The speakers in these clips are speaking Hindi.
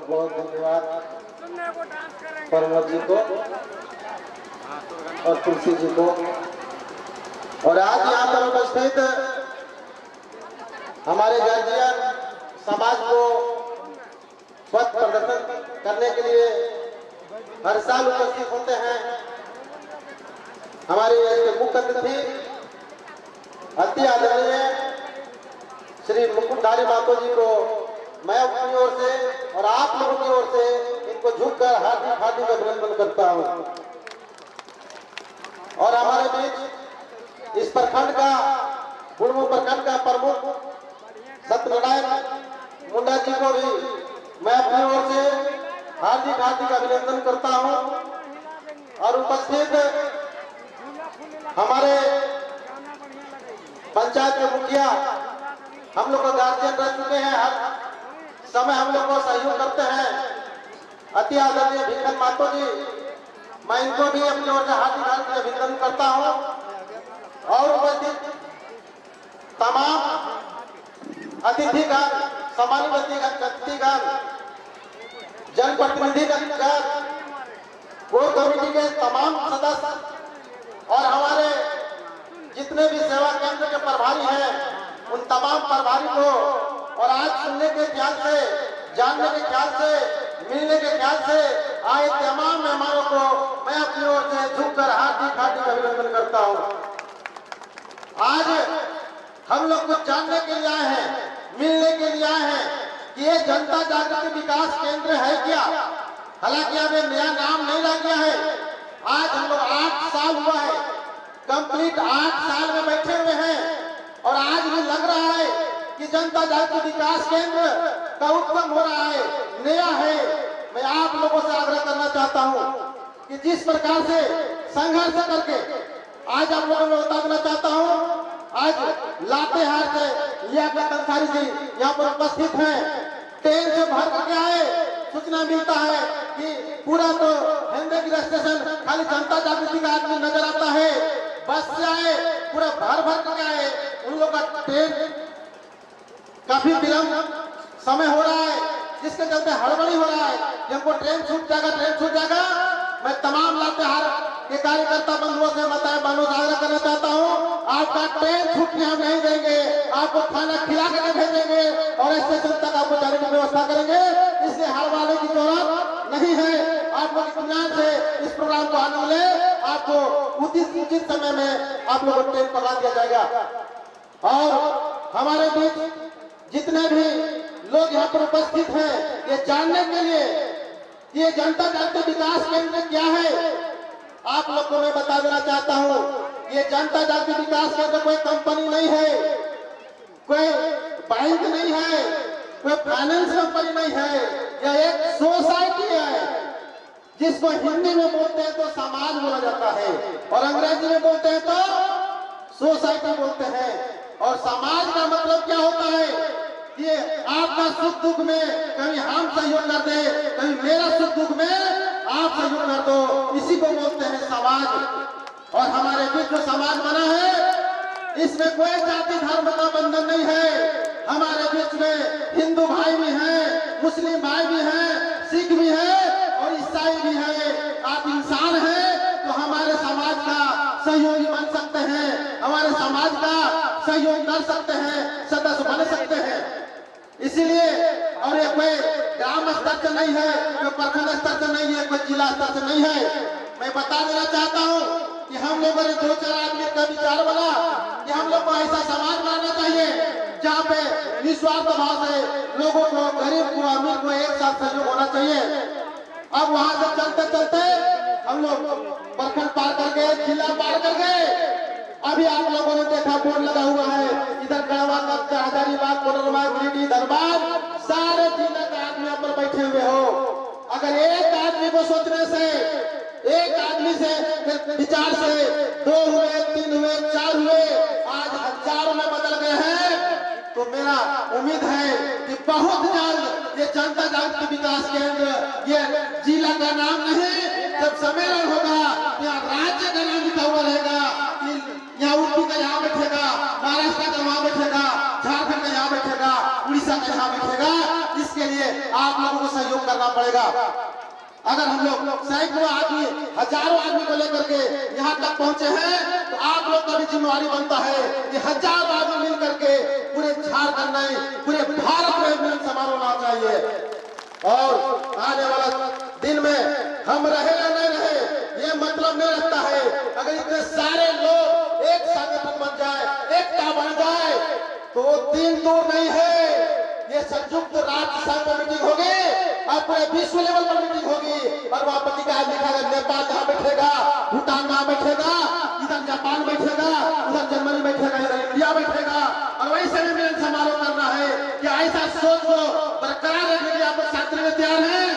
बहुत बहुत धन्यवाद प्रमोद जी को और तुलसी जी को। और आज यहाँ पर उपस्थित हमारे गार्जियन समाज को स्वच्छ प्रदर्शन करने के लिए हर साल उपस्थित होते हैं। हमारे मुख्य अतिथि अति आदरणीय श्री मुकुटधारी महतो जी को मैं अपनी ओर से और आप लोगों की ओर से इनको झुककर हार्दिक हार्दिक अभिनंदन करता हूं। और हमारे बीच इस प्रखंड का बुढ़मू प्रखंड का प्रमुख सत्यनारायण मुंडा जी को भी मैं अपनी ओर से हार्दिक हार्दिक अभिनंदन करता हूं। और उपस्थित हमारे पंचायत के मुखिया हम लोग का गार्जियन रह चुके हैं, हर समय हम लोग को सहयोग करते हैं, अति आदरणीय भिखन महतो जी, मैं इनको भी अपनी ओर से हार्दिक हार्दिक अभिनंदन करता हूं। और उपस्थित तमाम अतिथिगण, सम्मानित अतिथिगण, जनप्रतिनिधिगण, कोर कमेटी के तमाम सदस्य और हमारे जितने भी सेवा केंद्र के प्रभारी हैं उन तमाम प्रभारी को, और आज सुनने के ख्याल से, जानने के ख्याल से, मिलने के ख्याल से आए तमाम मेहमानों को मैं अपनी ओर से झुककर हार्दिक हार्दिक अभिनंदन करता हूं। आज हम लोग कुछ जानने के लिए आए हैं, मिलने के लिए आए हैं कि ये जनता जागृति विकास केंद्र है क्या। हालांकि अब ये नया नाम नहीं रह गया है। आज हम लोग 8 साल हुआ है, कंप्लीट 8 साल में बैठे हुए हैं, और आज भी लग रहा है कि जनता जागृति विकास केंद्र का उत्गम हो रहा है, नया है। मैं आप लोगों से आग्रह करना चाहता हूं कि जिस प्रकार से संघर्ष करके आज आप लोगों को बता देना चाहता हूं, आज लातेहार से लियाकत अंसारी जी यहाँ पर उपस्थित हैं, ट्रेन से भर करके आए। सूचना मिलता है कि पूरा तो हिंदगी स्टेशन खाली जनता जागृति का आदमी नजर आता है। बस से आए, पूरा भर करके आए। उन लोगों का ट्रेन काफी विलंब समय हो रहा है, जिसके चलते हड़बड़ी हो रहा है कि हमको ट्रेन छूट जाएगा, ट्रेन छूट जाएगा। मैं तमाम लातेहार के कार्यकर्ता बंधुओं से बहनों से आग्रह करना चाहता हूँ, आपका ट्रेन छूटने हम नहीं देंगे, आपको खाना खिला करके भेजेंगे और स्टेशन तक आपको जाने की व्यवस्था करेंगे। इसलिए हड़बड़ाने की जरूरत नहीं है। आप लोग इत्मीनान से इस प्रोग्राम को आनंद ले, आपको उचित समय में आप लोगों को ट्रेन पकड़ा दिया जाएगा। और हमारे बीच जितने भी लोग यहाँ पर उपस्थित हैं, ये जानने के लिए ये जनता जागृति विकास केंद्र क्या है, आप लोग को मैं बता देना चाहता हूँ। ये जनता जागृति विकास केंद्र कोई कंपनी नहीं है, कोई बैंक नहीं है, कोई फाइनेंस कंपनी नहीं है। यह एक सोसाइटी है, जिसको हिंदी में बोलते हैं तो समाज बोला जाता है, और अंग्रेजी में बोलते हैं तो सोसाइटी बोलते हैं। और समाज का मतलब क्या होता है कि आपका सुख दुख में कभी हम सहयोग कर दे, कभी मेरा सुख दुख में आप सहयोग कर दो, इसी को बोलते हैं समाज। और हमारे बीच जो समाज बना है, इसमें कोई जाति धर्म का बंधन नहीं है। हमारे बीच में हिंदू भाई भी हैं, मुस्लिम भाई भी हैं, सिख भी हैं और ईसाई भी हैं। आप इंसान हैं तो हमारे समाज का सहयोगी बन सकते हैं, हमारे समाज का सहयोग कर सकते हैं, सदस्य बन सकते हैं। इसीलिए, और ये कोई ग्राम स्तर से नहीं है, कोई प्रखंड स्तर से नहीं है, कोई जिला स्तर से नहीं है। मैं बता देना चाहता हूँ कि हम लोगों ने 2-4 आदमी का विचार बना कि हम लोग को ऐसा समाज बनाना चाहिए जहाँ पे निस्वार्थ भाव से लोगों को, गरीब को, अमीर को एक साथ सहयोग होना चाहिए। अब वहां से चलते चलते हम लोग प्रखंड पार कर गए, जिला पार कर गए। अभी आप लोगों ने देखा बोर्ड लगा हुआ है, इधर गढ़वा, हजारीबाग, कोडरमा, गिरिडीह, धनबाद, सारे जिले के आदमी यहाँ पर बैठे हुए हो। अगर एक आदमी को सोचने से, एक आदमी से विचार से 2 हुए, 3 हुए, 4 हुए, आज हजारों में बदल गए हैं, तो मेरा उम्मीद है कि बहुत जल्द ये जनता जागृति विकास केंद्र, ये जिला का नाम नहीं, जब सम्मेलन होगा यहाँ राज्य का नाम लिखा हुआ रहेगा। यहाँ यूपी का यहाँ बैठेगा, महाराष्ट्र का वहाँ बैठेगा, झारखंड का यहाँ बैठेगा, उड़ीसा का यहाँ बैठेगा। इसके लिए आप लोगों को सहयोग करना पड़ेगा। अगर हम लोग सैकड़ों आदमी, हजारों आदमी को लेकर के यहाँ तक पहुंचे हैं, तो आप लोग का भी जिम्मेवारी बनता है कि हजारों आदमी मिल करके पूरे झारखंड में, पूरे भारत में मिलन समारोह होना चाहिए। और आने वाला दिन में हम रहे या नहीं रहे ये मतलब नहीं रखता है। अगर इतने सारे लोग एक संगठन बन जाए, एकता बन जाए, तो वो दिन दूर नहीं है। ये संयुक्त राष्ट्र संघ में मीटिंग होगी और पूरे विश्व लेवल पर मीटिंग होगी और वहां पत्रिका लिखा है नेपाल जहां बैठेगा, भूटान जहां बैठेगा, इधर जापान बैठेगा, उधर जर्मनी बैठेगा, इधर इंडिया बैठेगा और वही से मिलन समारोह करना है। क्या ऐसा सोच को बरकरार रखने के लिए आप साथ में तैयार हैं?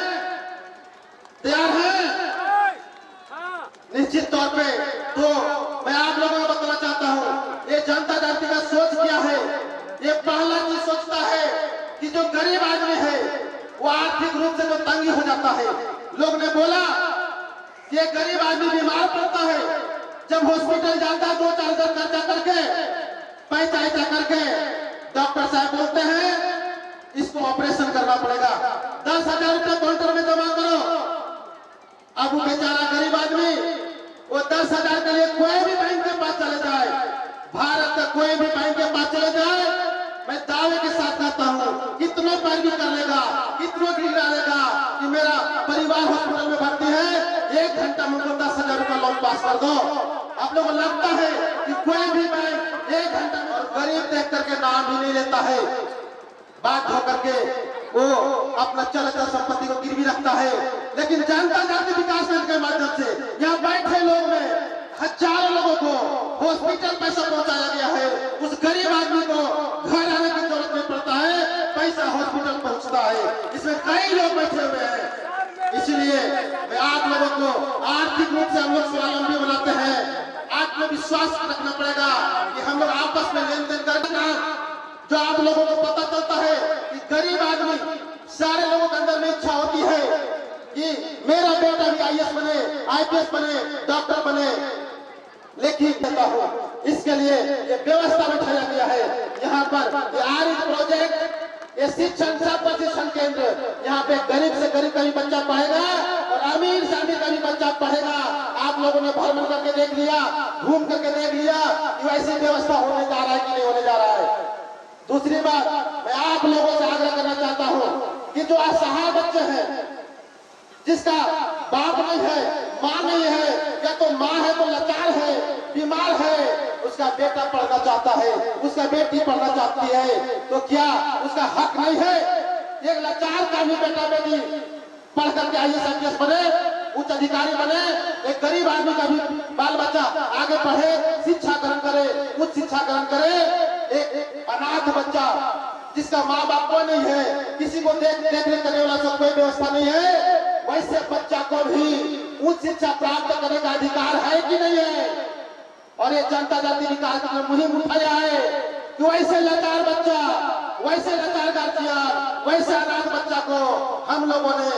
तैयार हैं? निश्चित तौर पे तो मैं आप लोगों को बताना चाहता हूँ, ये जनता पार्टी का सोच क्या है। ये पहला चीज सोचता है कि जो गरीब आदमी है वो आर्थिक रूप से जो तंगी हो जाता है। लोग ने बोला कि एक गरीब आदमी बीमार पड़ता है, जब हॉस्पिटल जाता है 2-4 हजार खर्चा करके, पैसा करके, डॉक्टर साहब बोलते हैं इसको ऑपरेशन करना पड़ेगा, 10,000 रुपये काउंटर में जमा करो। अब वो बेचारा गरीब आदमी वो 10,000 के लिए कोई भी बैंक के पास चले जाए, भारत का कोई भी बैंक के पास चले जाए, मैं दावे के साथ कहता हूँ कितनों पैर भी कर लेगा, कितनों गिरा लेगा कि मेरा परिवार हॉस्पिटल में भर्ती है, 1 घंटा में 10,000 रुपया लोन पास कर दो। आप लोगों को लगता है कि कोई भी बैंक 1 घंटा में, और गरीब देख करके नाम भी नहीं लेता है, बात होकर के वो अपना चलता संपत्ति को गिरवी रखता है। लेकिन जनता जाति विकास बैंक के माध्यम से यहाँ बैठे लोग में हजारों लोगों को हॉस्पिटल पैसा पहुंचाया गया है। उस गरीब आदमी को घर आने की जरूरत नहीं पड़ता है, पैसा हॉस्पिटल पहुंचता है। इसमें कई लोग बैठे हुए हैं। इसलिए मैं आप लोगों को आर्थिक रूप से हम लोग स्वावलंबी बनाते हैं। आत्मविश्वास रखना पड़ेगा कि हम लोग आपस में लेन देन करना, जो आप लोगों को पता चलता है कि गरीब आदमी, सारे लोगों के अंदर में इच्छा होती है कि मेरा बेटा भी IAS बने, IPS बने, डॉक्टर बने, लेकिन कहता हूँ इसके लिए ये व्यवस्था बैठाया गया है। यहाँ पर ये आरिफ प्रोजेक्ट, ये शिक्षण सब प्रशिक्षण केंद्र, यहाँ पे गरीब से गरीब का भी बच्चा पढ़ेगा और अमीर से अमीर का भी बच्चा पढ़ेगा। आप लोगों ने भ्रमण करके देख लिया, घूम करके देख लिया कि वैसी व्यवस्था होने जा रहा है कि नहीं होने जा रहा है। दूसरी बात, मैं आप लोगों से आग्रह करना चाहता हूँ कि जो असहाय बच्चे हैं, जिसका बाप नहीं है, माँ नहीं है, या तो माँ है तो लाचार है, बीमार है, उसका बेटा पढ़ना चाहता है, उसका बेटी पढ़ना चाहती है, तो क्या उसका हक नहीं है? एक लाचार का भी बेटा बेटी पढ़ करके IAS IPS बने, उच्च अधिकारी बने, एक गरीब आदमी का भी बाल बच्चा आगे पढ़े, शिक्षा ग्रहण करे, उच्च शिक्षा ग्रहण करे। एक अनाथ बच्चा जिसका माँ बाप को नहीं है, किसी को देखने करने वाला सब कोई व्यवस्था नहीं है, वैसे बच्चा को भी उच्च शिक्षा प्राप्त करने का अधिकार है कि नहीं है? और ये जनता जाति विकास की मुहिम उठाया है कि वैसे लाचार बच्चा, वैसे लाचार गार्जियन, वैसे अनाथ बच्चा को हम लोगों ने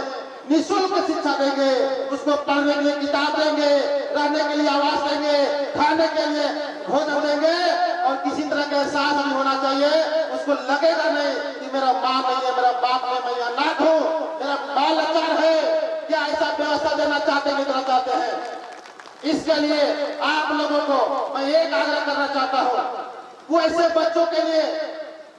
निःशुल्क शिक्षा देंगे, उसको पढ़ने के लिए किताब देंगे, रहने के लिए आवास देंगे, खाने के लिए भोजन देंगे, और किसी तरह का एहसास नहीं होना चाहिए, उसको लगेगा नहीं कि मेरा माँ नहीं है, मेरा बाप नहीं, मैं अनाथ हूँ, मेरा बाल लाचार है। क्या ऐसा व्यवस्था देना चाहते हैं, देना चाहते हैं? इसके लिए आप लोगों को मैं एक आग्रह करना चाहता हूँ, वो ऐसे बच्चों के लिए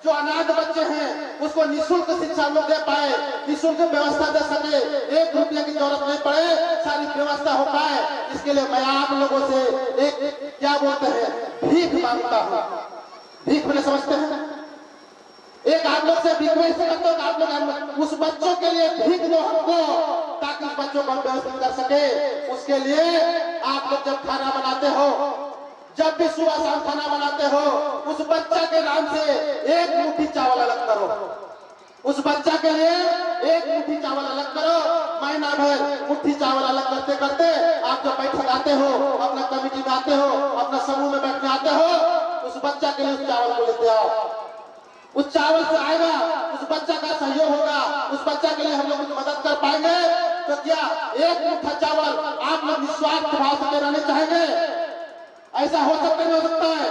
जो अनाथ बच्चे हैं उसको निःशुल्क शिक्षा लोग दे पाए, निःशुल्क व्यवस्था दे सके, 1 रुपये की जरूरत नहीं पड़े, सारी व्यवस्था हो पाए। इसके लिए मैं आप लोगों से एक क्या बोलते हैं, भीख मांगता हूँ। भीख मैंने समझते हैं, एक आप लोग से रिक्वेस्ट करता हूँ, आप लोग उस बच्चों के लिए भीख दो हमको, ताकि उस बच्चों को हम व्यवस्थित कर सके। उसके लिए आप लोग जब खाना बनाते हो, जब भी सुबह शाम खाना बनाते हो, उस बच्चा के नाम से 1 मुट्ठी चावल अलग करो। उस बच्चा के लिए 1 मुट्ठी चावल अलग करो। महीना भर मुट्ठी चावल अलग करते करते आप जब बैठक आते हो, अपना कमेटी में आते हो, अपना समूह में बैठने आते हो, उस बच्चा के लिए उस चावल को लेते आओ। उस चावल से आएगा, उस बच्चा का सहयोग होगा, उस बच्चा के लिए हम लोग मदद कर पाएंगे। तो क्या 1 मुट्ठा चावल आप लोग निस्वार्थ भाव से रहने चाहेंगे? ऐसा हो सकता नहीं हो सकता है?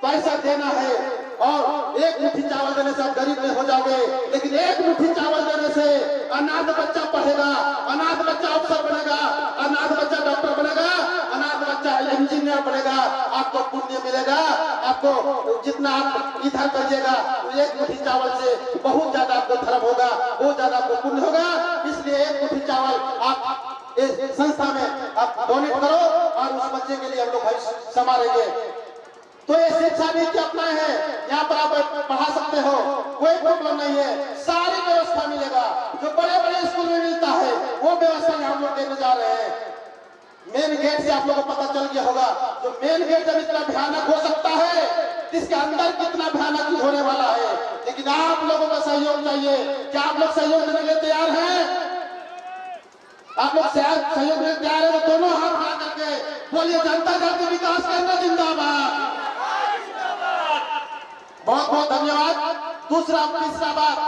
पैसा देना है और एक मुट्ठी चावल देने से आप गरीब नहीं हो जाओगे, लेकिन एक मुट्ठी चावल देने से अनाथ बच्चा पढ़ेगा, अनाथ बच्चा अफसर बनेगा, अनाथ बच्चा डॉक्टर बनेगा, अनाथ बच्चा इंजीनियर बनेगा। आपको पुण्य मिलेगा। आपको जितना आप इधर करिएगा एक मुट्ठी चावल से बहुत ज्यादा आपको धर्म होगा, बहुत ज्यादा आपको पुण्य होगा। इसलिए एक मुट्ठी चावल आप इस संस्था में आप डोनेट करो और उस बच्चे के लिए हम लोग भविष्य संभालेंगे। तो ये शिक्षा नीति अपनाए हैं, यहाँ पर आप पढ़ा सकते हो, कोई प्रॉब्लम नहीं है, सारी व्यवस्था मिलेगा जो बड़े बड़े स्कूल में मिलता है वो व्यवस्था हम लोग देने जा रहे हैं। मेन गेट से आप लोगों को पता चल गया होगा, जो मेन गेट जब इतना भयानक हो सकता है, इसके अंदर कितना भयानक होने वाला है। लेकिन आप लोगों का सहयोग चाहिए। क्या आप लोग सहयोग देने के लिए तैयार हैं? आप लोग सहयोग देने तैयार है तो दोनों हाथ उठा करके बोलिए जनता जाति विकास केंद्र जिंदाबाद। बहुत बहुत धन्यवाद। दूसरा तीसरा बात,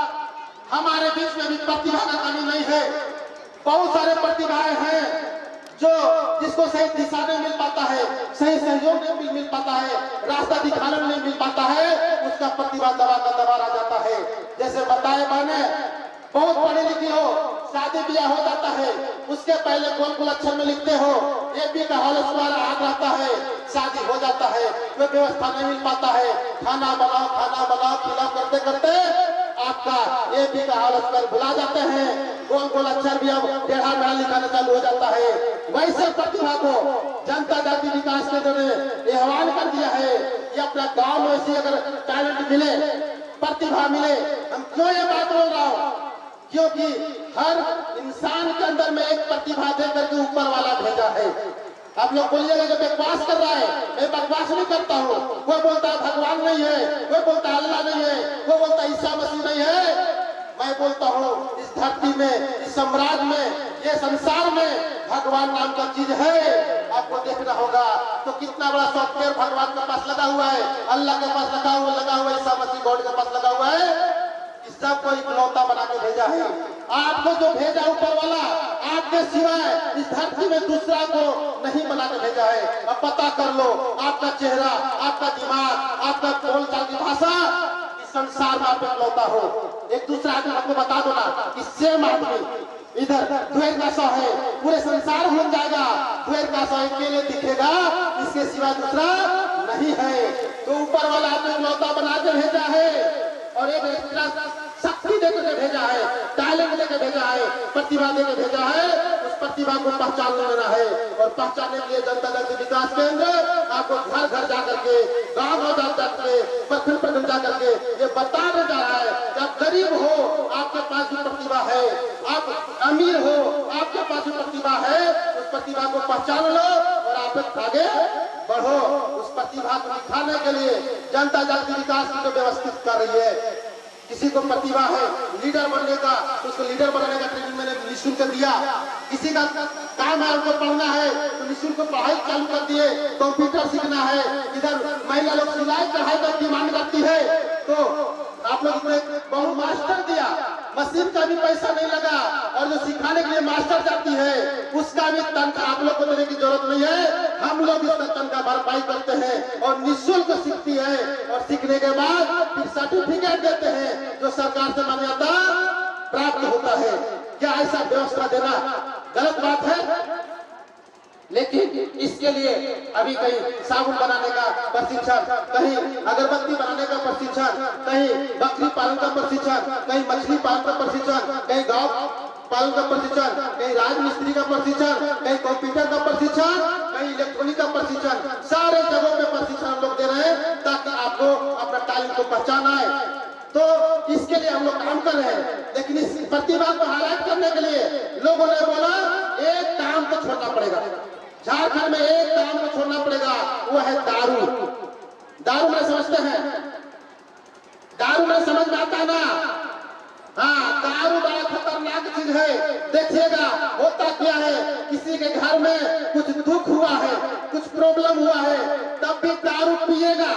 हमारे बीच में भी प्रतिभा का कमी नहीं है। बहुत सारे प्रतिभाएं हैं जो जिसको सही दिशा नहीं मिल पाता है, सही सहयोग नहीं मिल पाता है, रास्ता दिखाने में नहीं मिल पाता है, उसका प्रतिभा दबा का दबा रह जाता है। जैसे बताए मैंने, बहुत पढ़े लिखे हो, शादी ब्याह हो जाता है, उसके पहले गोल अक्षर में लिखते हो, एपी का हॉल तुम्हारा हाथ रहता है, शादी हो जाता है, कोई व्यवस्था नहीं मिल पाता है, खाना बनाओ खिलाओ करते करते आपका एपी का हॉल पर भुला जाते हैं, गोल अक्षर भी अब टेढ़ा मेढ़ा लिखाना चालू हो जाता है। वैसे प्रतिभा को जनता जाति विकास केंद्र ने आह्वान कर दिया है कि अपना गांव में ऐसी अगर टैलेंट मिले, प्रतिभा मिले, हम क्यों ये बात बोल रहा हूँ, क्योंकि हर इंसान के अंदर में एक प्रतिभा देकर के ऊपर वाला भेजा है। आप लोग बोलिएगा जो बकवास कर रहा है, मैं बकवास नहीं करता हूँ। कोई बोलता है भगवान नहीं है, कोई बोलता है अल्लाह नहीं है, कोई बोलता है ईसा मसीह नहीं है। मैं बोलता हूँ इस धरती में, इस साम्राज्य में, ये संसार में भगवान नाम का चीज है। आपको देखना होगा तो कितना बड़ा सॉफ्टवेयर भगवान के पास लगा हुआ है, अल्लाह के पास लगा हुआ, ईसा मसीह गॉड के पास लगा हुआ है। सबको इकलौता बना के भेजा है। आपको जो भेजा ऊपर वाला, आपके सिवाय इस धरती में दूसरा को नहीं बना के भेजा है। अब पता कर लो, आपका चेहरा, आपका दिमाग, आपका बोलचाल की भाषा इस संसार में आप इकलौता हो। एक दूसरा आदमी आपको बता दो ना कि सेम आदमी इधर द्वैत का सौ है, पूरे संसार घूम जाएगा, द्वैत का सौ अकेले दिखेगा, इसके सिवा दूसरा नहीं है। तो ऊपर वाला आपने इकलौता बना के भेजा है और एक शक्ति देकर भेजा है, टैलेंट देकर भेजा है, प्रतिभा देकर भेजा है। उस प्रतिभा को पहचान लेना है और पहचानने के लिए जनता जाति विकास केंद्र आपको घर घर जाकर के, गांव जाकर के, प्रखंड जाकर के ये बताने जा रहा है कि आप गरीब हो, आपके पास भी प्रतिभा है, आप अमीर हो, आपके पास भी प्रतिभा है। उस प्रतिभा को पहचान लो और आप आगे बढ़ो। उस प्रतिभा को दिखाने के लिए जनता जाति विकास की जो व्यवस्थित कर रही है। किसी को प्रतिभा है लीडर बनने का, तो उसको लीडर बनाने का ट्रेनिंग मैंने निःशुल्क दिया। किसी का काम है उनको पढ़ना है तो निःशुल्क पढ़ाई चालू कर दिए। कंप्यूटर सीखना है, इधर महिला लोग सिलाई कढ़ाई का डिमांड करती है तो आप लोग ने बहुत मास्टर दिया, मशीन का भी पैसा नहीं लगा और जो सिखाने के लिए मास्टर जाती है उसका भी तनख्वाह आप लोग को देने की जरूरत नहीं है। हम लोग इसका तनख्वाह भरपाई करते हैं और निःशुल्क सीखती है और सीखने के बाद फिर सर्टिफिकेट देते हैं जो सरकार से मान्यता प्राप्त होता है। क्या ऐसा व्यवस्था देना गलत बात है? लेकिन इसके लिए अभी कहीं साबुन बनाने का प्रशिक्षण, कहीं अगरबत्ती बनाने का प्रशिक्षण, कहीं बकरी पालन का प्रशिक्षण, कहीं मछली पालन का प्रशिक्षण, कहीं गांव पालन का प्रशिक्षण, कहीं राजमिस्त्री का प्रशिक्षण, कहीं कंप्यूटर का प्रशिक्षण, कहीं इलेक्ट्रॉनिक का प्रशिक्षण, सारे जगहों में प्रशिक्षण हम लोग दे रहे हैं ताकि आपको अपना टैलेंट को पहचान आए। तो इसके लिए हम लोग काम कर रहे हैं। लेकिन इस प्रतिभा को हाईलाइट करने के लिए लोगों ने बोला एक काम तो छोड़ना पड़ेगा, झारखंड में एक काम को छोड़ना पड़ेगा, वो है दारू। दारू में समझते हैं, दारू में समझ में आता है ना? हाँ, दारू बड़ा खतरनाक चीज है। देखिएगा होता क्या है, किसी के घर में कुछ दुख हुआ है, कुछ प्रॉब्लम हुआ है, तब भी दारू पिएगा।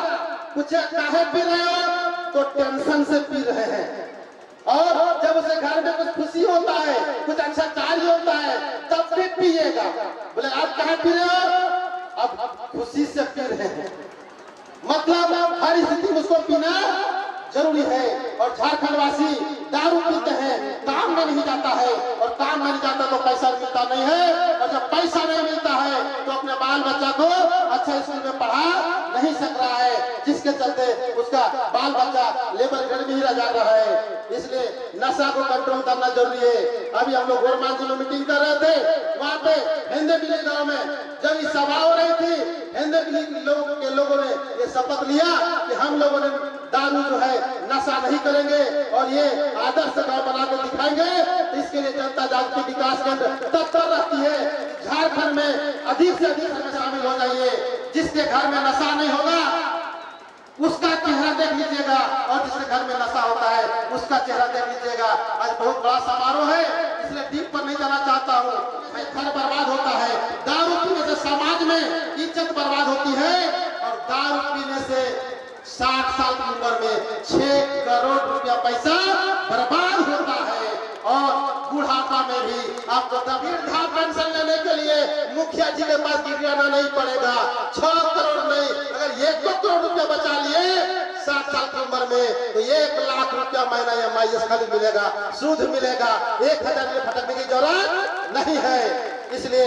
कुछ काहे पी रहे हो? तो टेंशन से पी रहे हैं। और जब उसे घर में कुछ खुशी होता है, कुछ अच्छा कार्य होता है, तब भी पिएगा। बोले आप कहाँ पी रहे हो? अब खुशी से पी रहे हैं। मतलब हर स्थिति में उसको पीना जरूरी है। और झारखंड वासी दारू पीते हैं, काम में नहीं जाता है, और काम में नहीं जाता तो पैसा मिलता नहीं है, और जब पैसा नहीं मिलता है तो अपने बाल बच्चा को अच्छा स्कूल में पढ़ा नहीं सक रहा है, जिसके चलते उसका बाल बच्चा लेबर ग्रेड में ही रह जा रहा है। इसलिए नशा को कंट्रोल करना जरूरी है। अभी हम लोग गोरमान में मीटिंग कर रहे थे, वहाँ पे हिंदे बिली गाँव में जब ये सभा हो रही थी, हिंदे बिली के लोगों ने ये शपथ लिया कि हम लोगों ने दारू जो है नशा नहीं करेंगे और ये आदर्श गांव बनाकर दिखाएंगे। तो इसके लिए जनता जागृति विकास केंद्र तत्पर रहती है। झारखंड में अधिक से अधिक में शामिल हो जाइए। जिसके घर में नशा नहीं होगा उसका चेहरा देख लीजिएगा, और जिसके घर में नशा होता है उसका चेहरा देख लीजिएगा। आज बहुत बड़ा समारोह है, इसलिए डीप पर नहीं जाना चाहता हूँ। घर बर्बाद होता है, दारू पीने से समाज में इज्जत बर्बाद होती है, और दारू पीने से 60 साल की उम्र में 6 करोड़ रुपया पैसा बर्बाद होता है। और बुढ़ापा में भी आपको वृद्धा पेंशन लेने के लिए मुखिया जी के पास गिराना नहीं पड़ेगा। 6 करोड़ नहीं, अगर 1 करोड़ रुपया बचा लिए 60 साल की उम्र में, तो 1 लाख रुपया महीना EMI खाली मिलेगा, सूद मिलेगा। 1000 में फटकने की जरूरत नहीं है। इसलिए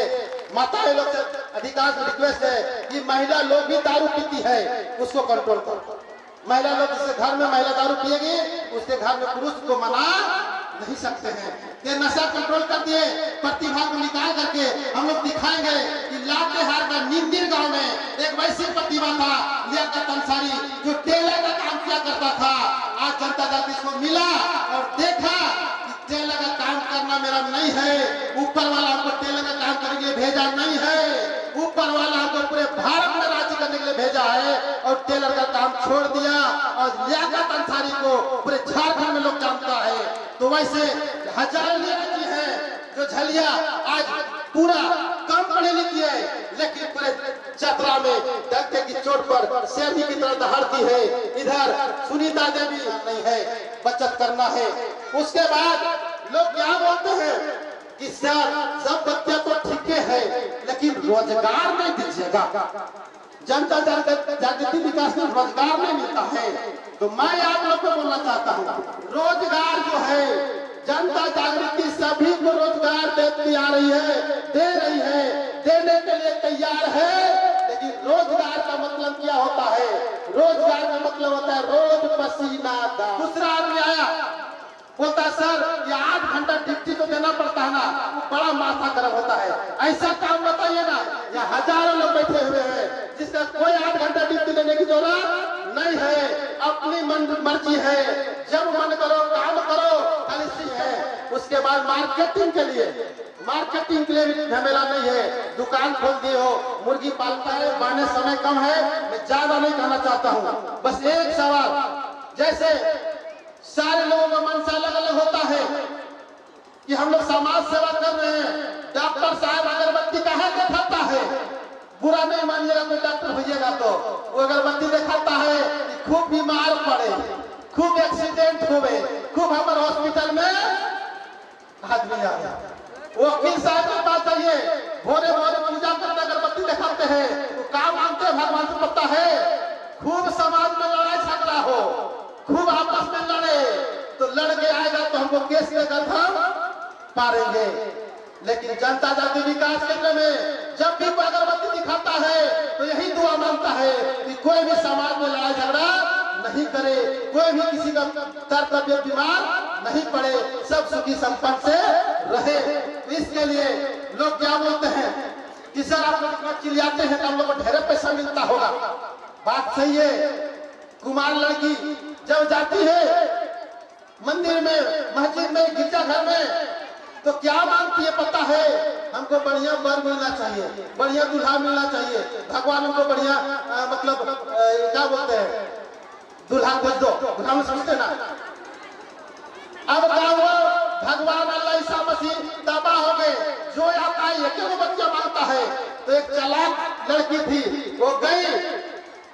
माताएं लोग से अधिकांश रिक्वेस्ट है कि महिला लोग भी दारू पीती है, उसको कंट्रोल करो। महिला लोग जिसके घर में महिला दारू पिएगी, उसके घर में पुरुष को मना नहीं सकते हैं। ये नशा कंट्रोल कर दिए, प्रतिभा को निकाल करके हम लोग दिखाएंगे कि लातेहार का नीमदिर गांव में एक वैसी प्रतिभा था लियाकत अंसारी, जो टेलर का काम किया करता था। आज जनता जाति इसको मिला और देखा कि टेलर का काम करना मेरा नहीं है, ऊपर वाला हमको टेलर का काम करने के लिए भेजा नहीं है, ऊपर वाला हमको पूरे भारत में राज्य करने के लिए भेजा है, और टेलर का काम छोड़ दिया। और लियाकत अंसारी को पूरे झारखंड में लोग जानता है। तो वैसे हजारों लड़की है जो झलिया आज पूरा कम पढ़ी लिखी है, लेकिन पूरे चतरा में डंके की चोट पर शेरनी की तरह दहाड़ती है। इधर सुनीता देवी नहीं है, बचत करना है। उसके बाद लोग क्या बोलते हैं कि सर सब बच्चे तो ठीक है, लेकिन रोजगार नहीं दीजिएगा, जनता जागृति विकास में रोजगार नहीं मिलता है। तो मैं आप लोग को बोलना चाहता हूँ, रोजगार जो है जनता जागृति सभी को रोजगार देती आ रही है, दे रही है, देने के लिए तैयार है। लेकिन रोजगार का मतलब क्या होता है? रोजगार का मतलब होता है रोज पसीना दाग। दूसरा आदमी आया बोलता सर ये 8 घंटा ड्यूटी तो देना पड़ता है ना, बड़ा माथा गर्म होता है, ऐसा काम बताइए ना। यहाँ हजारों लोग बैठे हुए हैं जिसका कोई 8 घंटा ड्यूटी देने की जरूरत नहीं है, अपनी मर्जी है, जब मन करो काम करो, पॉलिसी है। उसके बाद मार्केटिंग के लिए भी झमेला नहीं है। दुकान खोल दिए हो, मुर्गी पालता है, माने समय कम है, मैं ज्यादा नहीं कहना चाहता हूँ। बस एक सवाल, जैसे सारे लोगों का मनसा अलग अलग होता है कि हम लोग समाज सेवा कर रहे हैं, डॉक्टर साहब अगरबत्ती कहाँ दिखाता है, बुरा नहीं मानिएगा, कोई डॉक्टर होइएगा तो वो अगरबत्ती दिखाता है कि खूब बीमार पड़े, खूब एक्सीडेंट हुए, खूब हमारे हॉस्पिटल में आदमी आया। वो वकील साहब के पास जाइए, भोरे भोरे पूजा करते अगरबत्ती दिखाते हैं, वो काम मानते हैं भगवान से पता है। खूब समाज में लड़ाई झगड़ा हो, खूब आपस में लड़े, तो लड़के आएगा तो हमको केस लेकर हम मारेंगे। लेकिन जनता जाति विकास केंद्र में जब भी कोई अगरबत्ती दिखाता है तो यही दुआ मांगता है कि कोई भी समाज में लड़ाई झगड़ा नहीं करे, कोई भी किसी का तर तबियत बीमार नहीं पड़े, सब सुखी संपन्न से रहे। इसके लिए लोग क्या बोलते हैं कि सर आप लोग इतना चिल्लाते हैं तो हम लोग को ढेर पैसा मिलता होगा। बात सही है, कुमार लड़की जब जाती है मंदिर में, मस्जिद में, गिरजाघर में, तो क्या मांगती है पता है? हमको बढ़िया वर मिलना चाहिए, बढ़िया दूल्हा मिलना चाहिए, भगवान हमको बढ़िया मतलब क्या बोलते हैं दूल्हा खोज दो, हम समझते ना। अब क्या हुआ, भगवान अल्लाह ईसा मसीह तबाह हो गए, जो आता है एक बच्चा मांगता है। तो एक चालाक लड़की थी, वो गई,